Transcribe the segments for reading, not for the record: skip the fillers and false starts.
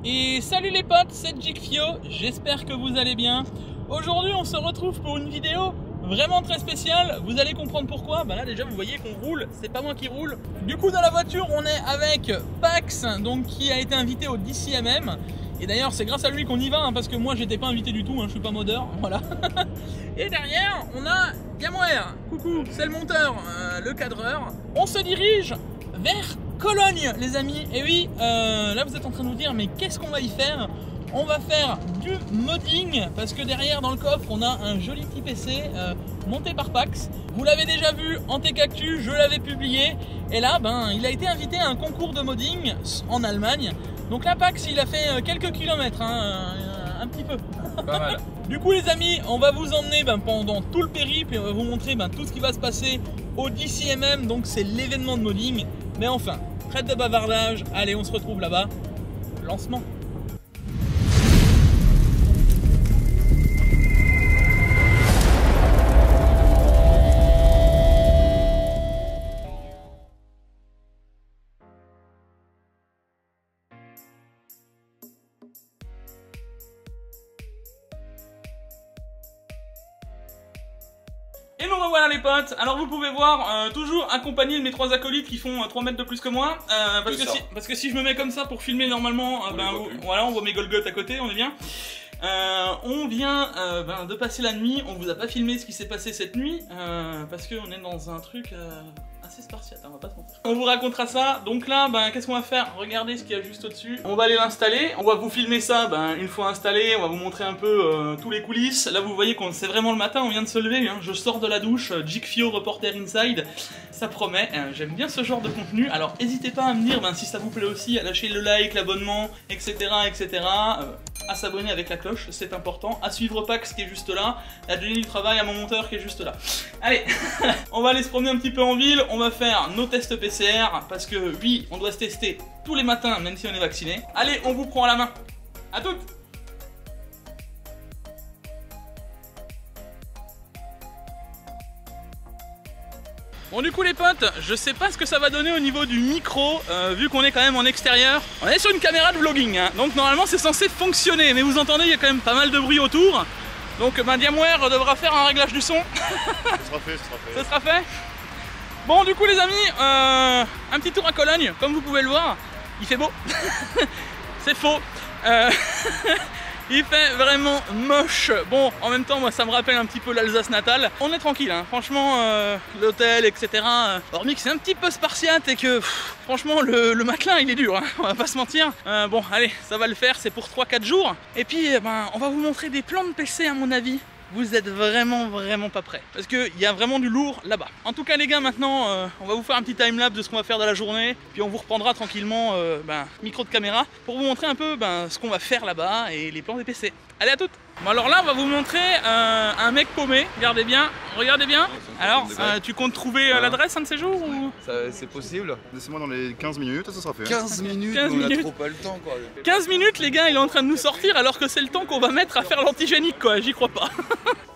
Et salut les potes, c'est Jigfio, j'espère que vous allez bien. Aujourd'hui on se retrouve pour une vidéo vraiment très spéciale, vous allez comprendre pourquoi. Bah là déjà vous voyez qu'on roule, c'est pas moi qui roule. Du coup dans la voiture on est avec Pax, donc qui a été invité au DCMM. Et d'ailleurs c'est grâce à lui qu'on y va, hein, parce que moi j'étais pas invité du tout, hein, je suis pas modeur, voilà. Et derrière on a Diamouer, coucou, c'est le monteur, le cadreur. On se dirige vers Cologne les amis, et oui, là vous êtes en train de vous dire mais qu'est-ce qu'on va y faire? On va faire du modding, parce que derrière dans le coffre on a un joli petit PC monté par Pax. Vous l'avez déjà vu en Tech-Actu, je l'avais publié, et là ben, il a été invité à un concours de modding en Allemagne. Donc là Pax il a fait quelques kilomètres, hein, un petit peu. Pas mal. Du coup les amis, on va vous emmener pendant tout le périple et on va vous montrer tout ce qui va se passer au DCMM, donc c'est l'événement de modding. Mais enfin, trêve de bavardage, allez on se retrouve là-bas. Lancement. Et nous revoilà les potes. Alors vous pouvez voir, toujours accompagné de mes trois acolytes qui font 3 mètres de plus que moi, parce que si je me mets comme ça pour filmer normalement, voilà, on voit mes Golgoth à côté, on est bien. On vient de passer la nuit, on vous a pas filmé ce qui s'est passé cette nuit, parce qu'on est dans un truc assez spartiate, hein, on va pas se mentir. On vous racontera ça, donc là, qu'est-ce qu'on va faire? Regardez ce qu'il y a juste au-dessus. On va aller l'installer, on va vous filmer ça une fois installé, on va vous montrer un peu tous les coulisses. Là vous voyez qu'on c'est vraiment le matin, on vient de se lever, hein. Je sors de la douche, Jigfio, reporter inside, ça promet, j'aime bien ce genre de contenu, alors n'hésitez pas à me dire si ça vous plaît aussi, à lâcher le like, l'abonnement, etc. À s'abonner avec la cloche, c'est important, à suivre Pax qui est juste là, à donner du travail à mon monteur qui est juste là. Allez, on va aller se promener un petit peu en ville, on va faire nos tests PCR, parce que oui, on doit se tester tous les matins, même si on est vacciné. Allez, on vous prend à la main, à toutes. Bon du coup les potes, je sais pas ce que ça va donner au niveau du micro, vu qu'on est quand même en extérieur. On est sur une caméra de vlogging, hein, donc normalement c'est censé fonctionner, mais vous entendez, il y a quand même pas mal de bruit autour. Donc Diamouer devra faire un réglage du son. Ce sera fait, ce sera fait. Ça sera fait. Bon du coup les amis, un petit tour à Cologne, comme vous pouvez le voir, il fait beau. C'est faux. Il fait vraiment moche. Bon, en même temps, moi, ça me rappelle un petit peu l'Alsace natale. On est tranquille, hein. Franchement, l'hôtel, etc. Hormis que c'est un petit peu spartiate et que, franchement, le matelas, il est dur, hein. On va pas se mentir. Bon, allez, ça va le faire, c'est pour 3-4 jours. Et puis, on va vous montrer des plans de PC, à mon avis. Vous êtes vraiment pas prêts, parce qu'il y a vraiment du lourd là-bas. En tout cas les gars, maintenant on va vous faire un petit timelapse de ce qu'on va faire dans la journée, puis on vous reprendra tranquillement micro de caméra pour vous montrer un peu ce qu'on va faire là-bas et les plans des PC. Allez, à toutes. Bon alors là on va vous montrer un mec paumé, regardez bien. Alors tu comptes trouver l'adresse un de ces jours ou... C'est possible. Laissez-moi dans les 15 minutes, ça sera fait. 15 minutes, 15 on a minutes. trop pas le temps quoi. 15 minutes les gars, il est en train de nous sortir alors que c'est le temps qu'on va mettre à faire l'antigénique quoi, j'y crois pas.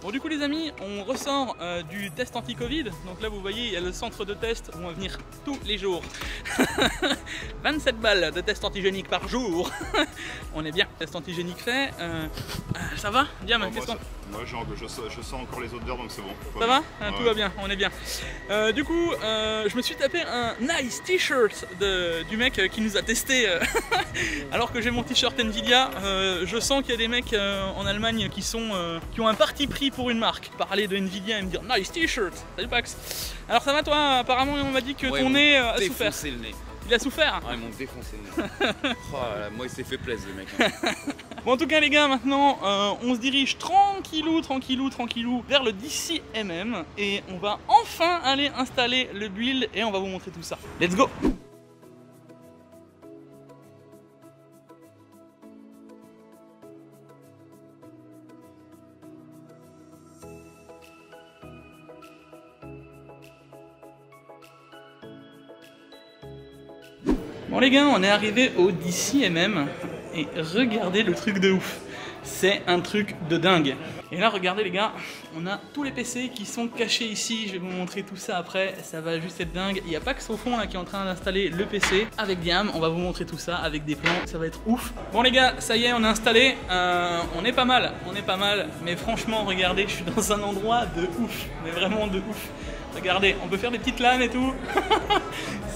Bon du coup les amis, on ressort du test anti-Covid. Donc là vous voyez, il y a le centre de test où on va venir tous les jours. 27 balles de test antigénique par jour. On est bien, test antigénique fait. Ça va? Diam, qu'est-ce qu'on... Moi je sens encore les odeurs donc c'est bon. Ça va? Tout va bien, on est bien. Du coup, je me suis tapé un nice t-shirt du mec qui nous a testé. Alors que j'ai mon t-shirt Nvidia, je sens qu'il y a des mecs en Allemagne qui ont un parti pris pour une marque. Parler de Nvidia et me dire nice t-shirt. Salut Pax. Alors ça va toi? Apparemment on m'a dit que ton nez a souffert. Le nez. Il a souffert? Ouais, ils m'ont défoncé le nez. Oh, là, moi il s'est fait plaisir le mec. Hein. Bon en tout cas les gars, maintenant on se dirige tranquillou vers le DCMM et on va enfin aller installer le build et on va vous montrer tout ça. Let's go! Bon les gars, on est arrivé au DCMM et regardez le truc de ouf. c'est un truc de dingue. Et là regardez les gars, on a tous les PC qui sont cachés ici, je vais vous montrer tout ça après, ça va juste être dingue. Il y a Pax au fond là qui est en train d'installer le PC avec Diam, on va vous montrer tout ça avec des plans, ça va être ouf. Bon les gars, ça y est, on a installé, on est pas mal, mais franchement regardez, je suis dans un endroit de ouf, mais vraiment de ouf. Regardez, on peut faire des petites LAN et tout.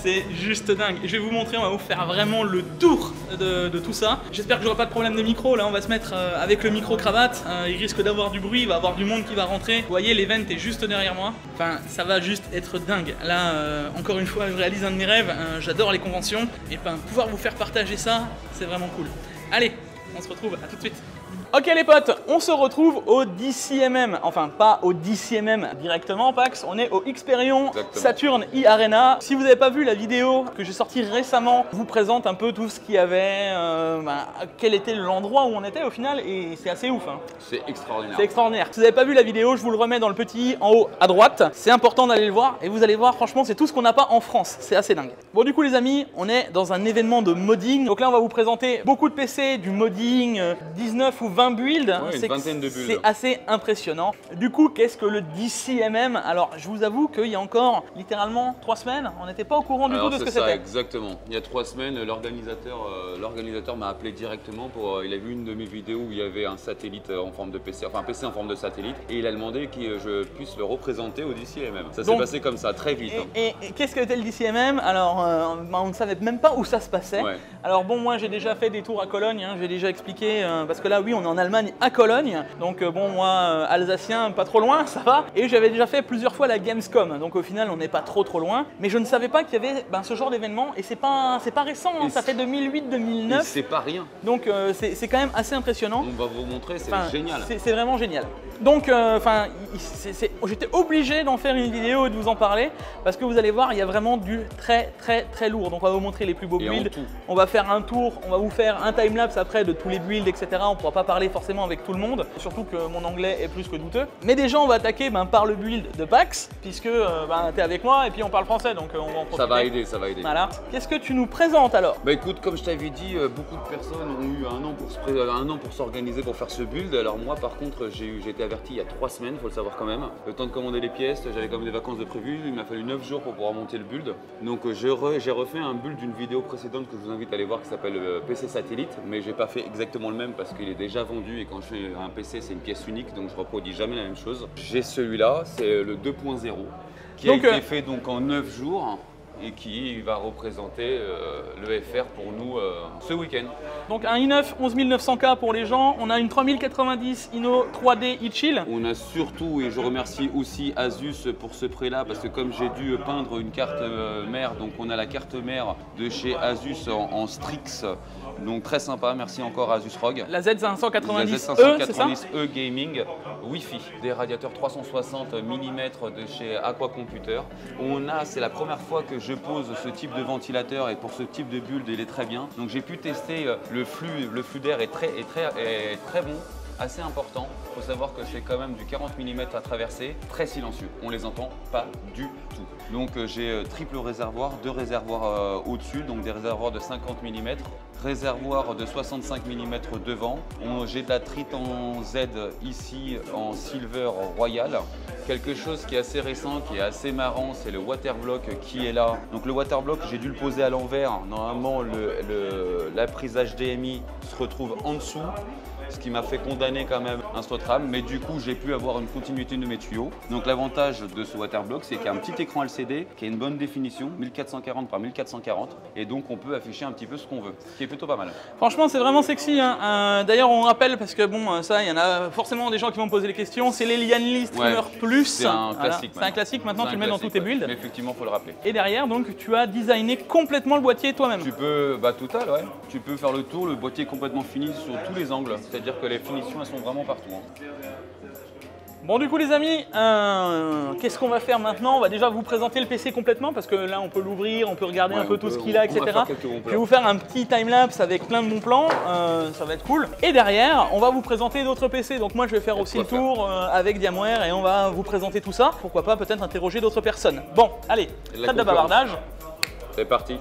C'est juste dingue. Je vais vous montrer, on va vous faire vraiment le tour de tout ça. J'espère que j'aurai pas de problème de micro. Là, on va se mettre avec le micro cravate. Il risque d'avoir du bruit, il va y avoir du monde qui va rentrer. Vous voyez, l'event est juste derrière moi. Enfin, ça va juste être dingue. Là, encore une fois, je réalise un de mes rêves. J'adore les conventions. Et ben, pouvoir vous faire partager ça, c'est vraiment cool. Allez, on se retrouve, à tout de suite. Ok les potes, on se retrouve au DCMM, enfin pas au DCMM directement Pax, on est au Xperion Saturn e-Arena. Si vous n'avez pas vu la vidéo que j'ai sortie récemment, je vous présente un peu tout ce qu'il y avait, quel était l'endroit où on était au final et c'est assez ouf. Hein. C'est extraordinaire. C'est extraordinaire. Si vous n'avez pas vu la vidéo, je vous le remets dans le petit en haut à droite. C'est important d'aller le voir et vous allez voir franchement c'est tout ce qu'on n'a pas en France, c'est assez dingue. Bon du coup les amis, on est dans un événement de modding. Donc là on va vous présenter beaucoup de PC, du modding, 19 ou 20 builds, ouais, une vingtaine de builds. C'est assez impressionnant. Du coup, qu'est-ce que le DCMM? Alors, je vous avoue qu'il y a encore littéralement 3 semaines, on n'était pas au courant du tout de ce que c'était. Exactement. Il y a 3 semaines, l'organisateur m'a appelé directement pour. Il a vu une de mes vidéos où il y avait un satellite en forme de PC, enfin un PC en forme de satellite, et il a demandé que je puisse le représenter au DCMM. Ça s'est passé comme ça, très vite. Et qu'est-ce que était le DCMM? Alors, on ne savait même pas où ça se passait. Ouais. Alors bon, moi j'ai déjà fait des tours à Cologne, hein, j'ai déjà expliqué, parce que là, oui, on est en Allemagne à Cologne, donc bon moi alsacien pas trop loin, ça va, et j'avais déjà fait plusieurs fois la Gamescom, donc au final on n'est pas trop loin, mais je ne savais pas qu'il y avait ce genre d'événement et c'est pas récent, hein, ça fait 2008-2009. C'est pas rien. Donc c'est quand même assez impressionnant. On va vous montrer, c'est génial. C'est vraiment génial. Donc j'étais obligé d'en faire une vidéo et de vous en parler parce que vous allez voir il y a vraiment du très lourd. Donc on va vous montrer les plus beaux builds, on va faire un tour, on va vous faire un timelapse après de tous les builds etc. On pourra pas parler forcément avec tout le monde, surtout que mon anglais est plus que douteux. Mais déjà on va attaquer par le build de Pax puisque t'es avec moi et puis on parle français donc on va en profiter. Ça va aider, ça va aider. Voilà. Qu'est-ce que tu nous présentes alors? Bah écoute, comme je t'avais dit, beaucoup de personnes ont eu un an pour s'organiser pour faire ce build. Alors moi par contre j'ai été averti il y a 3 semaines, faut le savoir quand même. Le temps de commander les pièces, j'avais quand même des vacances de prévu, il m'a fallu 9 jours pour pouvoir monter le build. Donc j'ai refait un build d'une vidéo précédente que je vous invite à aller voir qui s'appelle PC Satellite, mais j'ai pas fait exactement le même parce qu'il est déjà vendu et quand je fais un PC c'est une pièce unique donc je reproduis jamais la même chose. J'ai celui-là, c'est le 2.0 qui a été fait donc en 9 jours. Et qui va représenter le FR pour nous ce week-end. Donc un i9 11900K pour les gens, on a une 3090 Inno 3D e-Chill. On a surtout, et je remercie aussi Asus pour ce prêt-là, parce que comme j'ai dû peindre une carte mère, donc on a la carte mère de chez Asus en Strix, donc très sympa, merci encore Asus ROG. La Z590E, c'est ça ? Z590E Gaming, Wi-Fi, des radiateurs 360 mm de chez Aquacomputer. C'est la première fois que je pose ce type de ventilateur et pour ce type de build il est très bien. Donc j'ai pu tester le flux d'air est très bon, assez important. Il faut savoir que c'est quand même du 40 mm à traverser, très silencieux. On les entend pas du tout. Donc j'ai triple réservoir, 2 réservoirs au-dessus, donc des réservoirs de 50 mm, réservoir de 65 mm devant. J'ai de la Triton Z ici en Silver Royal. Quelque chose qui est assez récent, qui est assez marrant, c'est le waterblock qui est là. Donc le waterblock, j'ai dû le poser à l'envers. Normalement, la prise HDMI se retrouve en dessous, ce qui m'a fait condamner quand même un SWATRAM, mais du coup j'ai pu avoir une continuité de mes tuyaux. Donc l'avantage de ce waterblock, c'est qu'il y a un petit écran LCD qui a une bonne définition, 1440 par 1440, et donc on peut afficher un petit peu ce qu'on veut, ce qui est plutôt pas mal. Franchement c'est vraiment sexy, hein. D'ailleurs on rappelle, parce que bon ça il y en a forcément des gens qui vont me poser les questions, c'est les Lianli Streamer Plus. C'est un classique. C'est un classique, maintenant tu le mets dans tous tes builds. Mais effectivement faut le rappeler. Et derrière donc tu as designé complètement le boîtier toi-même. Tu peux, total ouais, tu peux faire le tour, le boîtier est complètement fini sur tous les angles, c'est-à-dire que les finitions elles sont vraiment partout. Hein. Bon du coup les amis, qu'est-ce qu'on va faire maintenant? On va déjà vous présenter le PC complètement parce que là on peut l'ouvrir, on peut regarder un peu tout ce qu'il a, etc. Je vais vous faire un petit timelapse avec plein de bons plans, ça va être cool. Et derrière, on va vous présenter d'autres PC. Donc moi je vais faire aussi le tour avec Diamware et on va vous présenter tout ça. Pourquoi pas peut-être interroger d'autres personnes. Bon, allez, trêve de bavardage. C'est parti.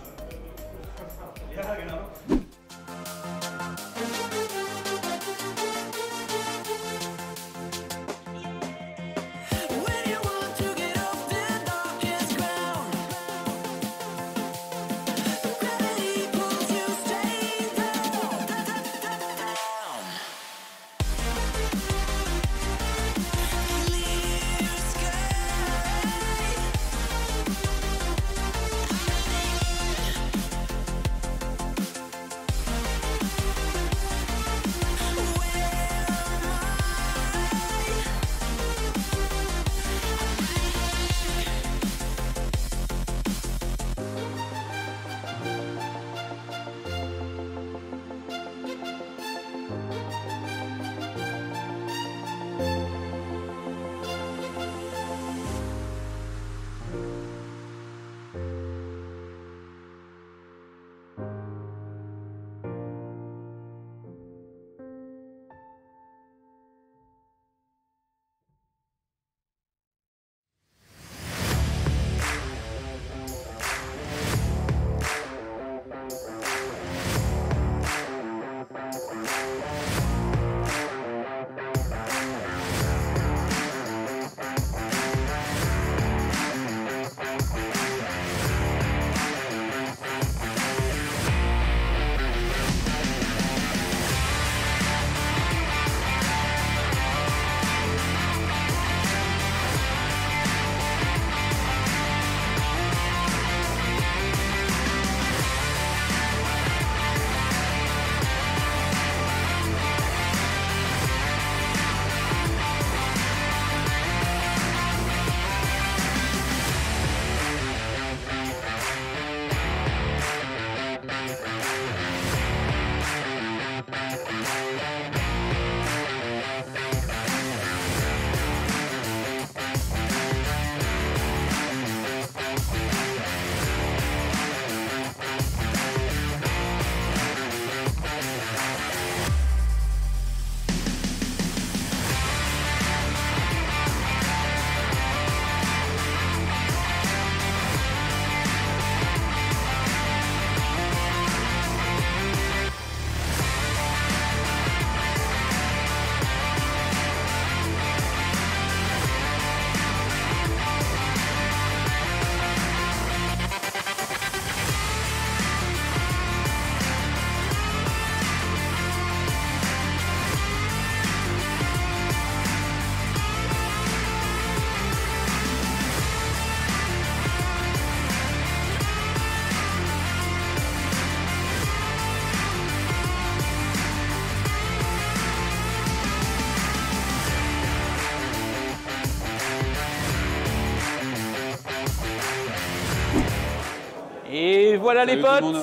voilà les Salut tout potes. le monde.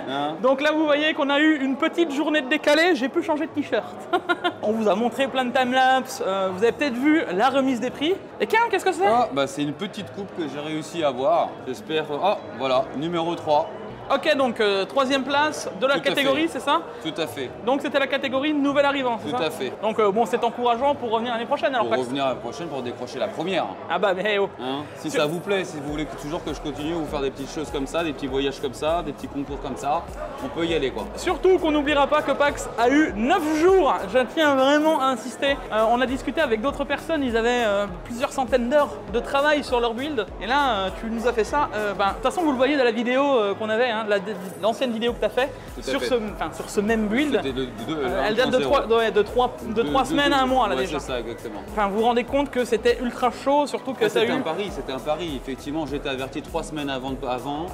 Hein? Donc là vous voyez qu'on a eu une petite journée de décalé, j'ai pu changer de t-shirt. On vous a montré plein de timelapse, vous avez peut-être vu la remise des prix. Et qu'est-ce que c'est? Ah, bah, c'est une petite coupe que j'ai réussi à avoir. J'espère. Ah, voilà, numéro 3. Ok, donc 3e place de la catégorie, c'est ça? Tout à fait. Donc c'était la catégorie nouvel arrivant, c'est ça? Tout à fait. Donc bon, c'est encourageant pour revenir l'année prochaine alors. Pour revenir l'année prochaine pour décrocher la première. Ah bah mais oh. Hein, si ça vous plaît, si vous voulez toujours que je continue à vous faire des petites choses comme ça, des petits voyages comme ça, des petits concours comme ça, on peut y aller quoi. Surtout qu'on n'oubliera pas que PAX a eu 9 jours. Je tiens vraiment à insister. On a discuté avec d'autres personnes, ils avaient plusieurs centaines d'heures de travail sur leur build. Et là, tu nous as fait ça. De toute façon, vous le voyez dans la vidéo qu'on avait, hein, l'ancienne vidéo que tu as fait sur ce même build. Elle date de 3 semaines à un mois là déjà. C'est ça, exactement. Enfin, vous vous rendez compte que c'était ultra chaud, surtout que ça a eu... C'était un pari. Effectivement, j'ai été averti 3 semaines avant.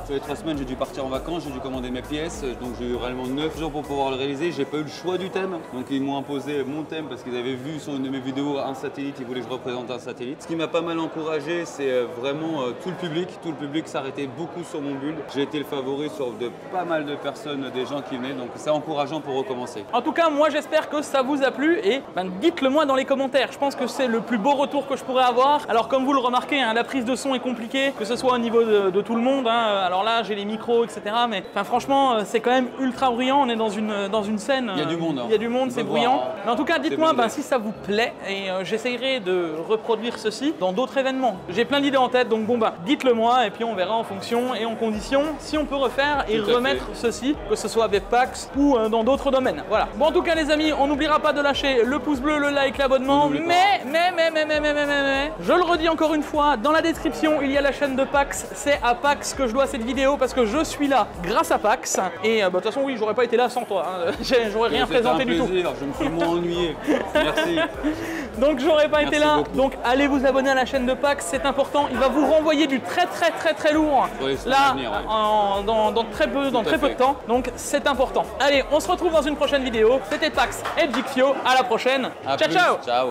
Sur les 3 semaines, j'ai dû partir en vacances, j'ai dû commander mes pièces. Donc j'ai eu réellement 9 jours pour pouvoir le réaliser. J'ai pas eu le choix du thème. Donc ils m'ont imposé mon thème parce qu'ils avaient vu sur une de mes vidéos un satellite, ils voulaient que je représente un satellite. Ce qui m'a pas mal encouragé, c'est vraiment tout le public. Tout le public s'arrêtait beaucoup sur mon build. J'ai été le favori sur pas mal de personnes, des gens qui venaient. Donc c'est encourageant pour recommencer. En tout cas, moi j'espère que ça vous a plu et dites-le moi dans les commentaires. Je pense que c'est le plus beau retour que je pourrais avoir. Alors comme vous le remarquez, hein, la prise de son est compliquée, que ce soit au niveau de tout le monde. Hein. Alors là, j'ai les micros, etc. Mais franchement, c'est quand même ultra bruyant. On est dans une scène. Il y a du monde. Il y a du monde, c'est bruyant. Mais en tout cas, dites-moi si ça vous plaît et j'essayerai de reproduire ceci dans d'autres événements. J'ai plein d'idées en tête, donc bon dites-le moi et puis on verra en fonction et en condition si on peut refaire et remettre ceci, que ce soit avec PAX ou dans d'autres domaines. Voilà. Bon, en tout cas, les amis, on n'oubliera pas de lâcher le pouce bleu, le like, l'abonnement. Mais, je le redis encore une fois, dans la description, il y a la chaîne de PAX. C'est à PAX que je dois cette vidéo parce que je suis là grâce à PAX. Et de toute façon, oui, j'aurais pas été là sans toi. Hein. J'aurais rien présenté du tout. Je me suis moins ennuyé. Merci. Donc, j'aurais pas été là. Beaucoup. Donc, allez vous abonner à la chaîne de PAX, c'est important. Il va vous renvoyer du très lourd. Oui, là, venir, dans très peu de temps. Donc, c'est important. Allez, on se retrouve dans une prochaine vidéo. C'était PAX et Jigfio. À la prochaine. Ciao. Ciao.